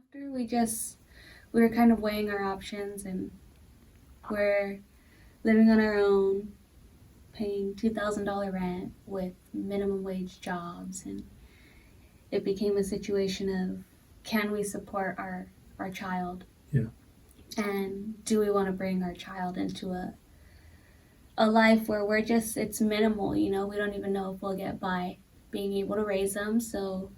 After we were kind of weighing our options, and we're living on our own, paying $2,000 rent with minimum wage jobs, and it became a situation of, can we support our child? Yeah. And do we want to bring our child into a life where it's minimal, we don't even know if we'll get by being able to raise them. So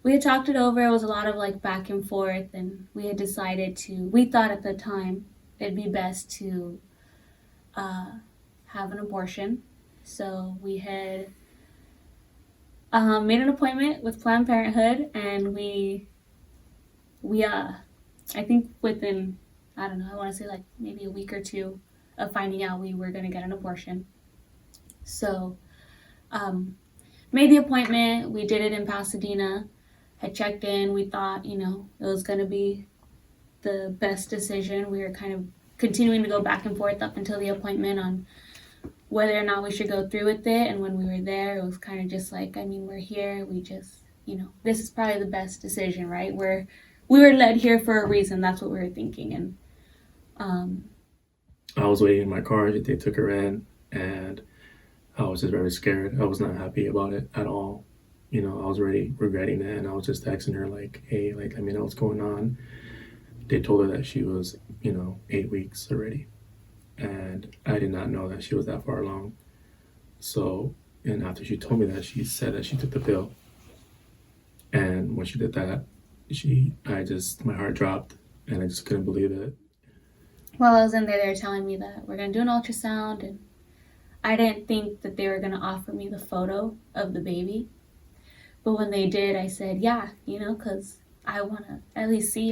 we had talked it over. It was a lot of like back and forth, and we had decided we thought at the time it'd be best to have an abortion. So we had made an appointment with Planned Parenthood, and I think within, I don't know, I want to say like maybe a week or two of finding out we were going to get an abortion. So made the appointment. We did it in Pasadena. Had checked in. We thought, it was going to be the best decision. We were kind of continuing to go back and forth up until the appointment on whether or not we should go through with it. And when we were there, it was kind of just like, we're here. We just, this is probably the best decision, right? We were led here for a reason. That's what we were thinking. And I was waiting in my car. They took her in, and I was just very scared. I was not happy about it at all. I was already regretting it, and I was just texting her like, hey, like, let me know what's going on. They told her that she was, 8 weeks already, and I did not know that she was that far along. So, and after she told me that, she said that she took the pill, and when she did that, my heart dropped, and I just couldn't believe it. While I was in there, they were telling me that we're going to do an ultrasound, and I didn't think that they were going to offer me the photo of the baby. But when they did, I said, yeah, because I want to at least see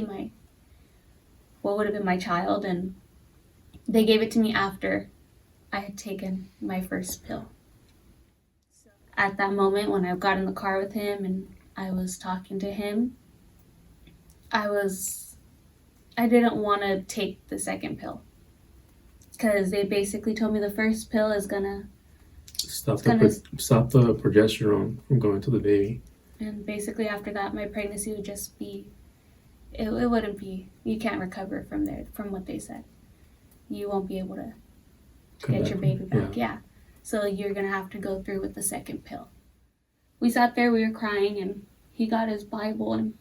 what would have been my child. And they gave it to me after I had taken my first pill. So at that moment, when I got in the car with him and I was talking to him, I didn't want to take the second pill, because they basically told me the first pill is gonna stop the progesterone from going to the baby. And basically after that, my pregnancy would just be, it wouldn't be, you can't recover from what they said. You won't be able to get your baby back. Yeah. So you're going to have to go through with the second pill. We sat there, we were crying, and he got his Bible, and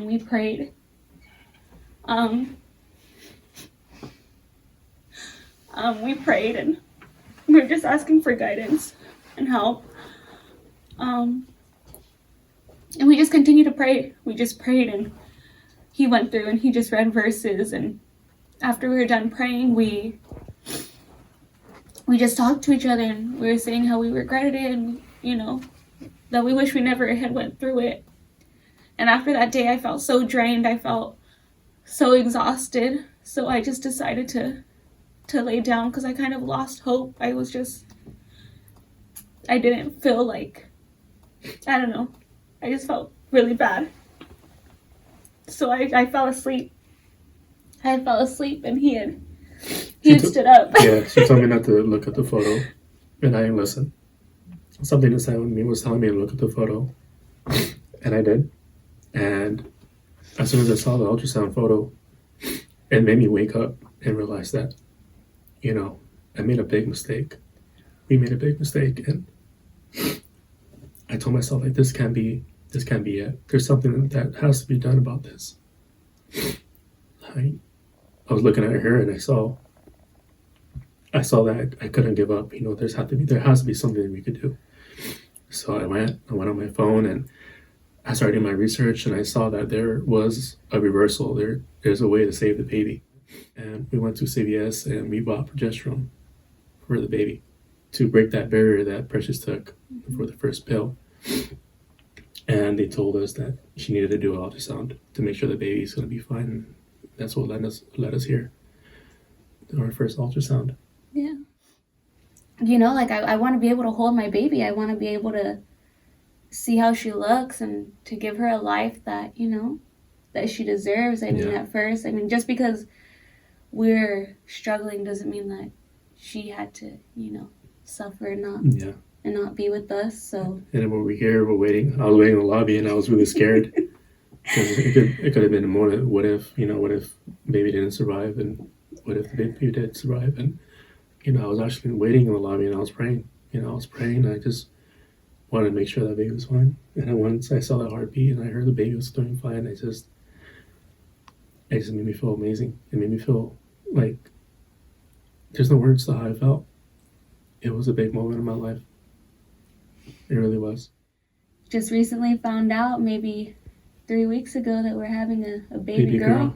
we prayed. We prayed, and we were just asking for guidance and help. And we just continued to pray. We just prayed, and he went through and he just read verses. And after we were done praying, we just talked to each other, and we were saying how we regretted it, and that we wish we never had went through it. And after that day, I felt so drained. I felt so exhausted. So I just decided to lay down, because I kind of lost hope. I didn't feel like, I don't know. I just felt really bad. So I fell asleep. I fell asleep, and he had stood up. Yeah, she told me not to look at the photo, and I didn't listen. Something inside of me was telling me to look at the photo, and I did. And as soon as I saw the ultrasound photo, it made me wake up and realize that, I made a big mistake. We made a big mistake, and I told myself, like, this can't be it. There's something that has to be done about this. I was looking at her, and I saw that I couldn't give up. There has to be something we could do. So I went on my phone, and I started doing my research, and I saw that there was a reversal. There's a way to save the baby. And we went to CVS, and we bought progesterone for the baby to break that barrier that Precious took for the first pill. And they told us that she needed to do an ultrasound to make sure the baby's going to be fine. And that's what led us here. Our first ultrasound. Yeah. I want to be able to hold my baby. I want to be able to see how she looks, and to give her a life that, that she deserves. At first, just because we're struggling doesn't mean that she had to, suffer and not be with us. So. And then when we're here, we're waiting. I was waiting in the lobby, and I was really scared. Because it could have been a moment. What if baby didn't survive, and what if the baby did survive? And I was actually waiting in the lobby and I was praying. I was praying. And I just wanted to make sure that baby was fine. And then once I saw that heartbeat and I heard the baby was doing fine, it just made me feel amazing. It made me feel like there's no words to how I felt. It was a big moment in my life. It really was. Just recently found out, maybe 3 weeks ago, that we're having a baby girl.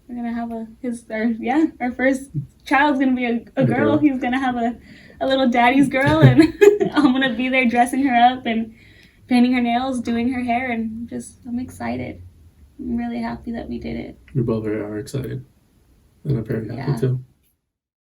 We're gonna have our first child's gonna be a girl. He's gonna have a little daddy's girl, and I'm gonna be there dressing her up and painting her nails, doing her hair, and I'm excited. I'm really happy that we did it. We both are excited, and I'm very happy too.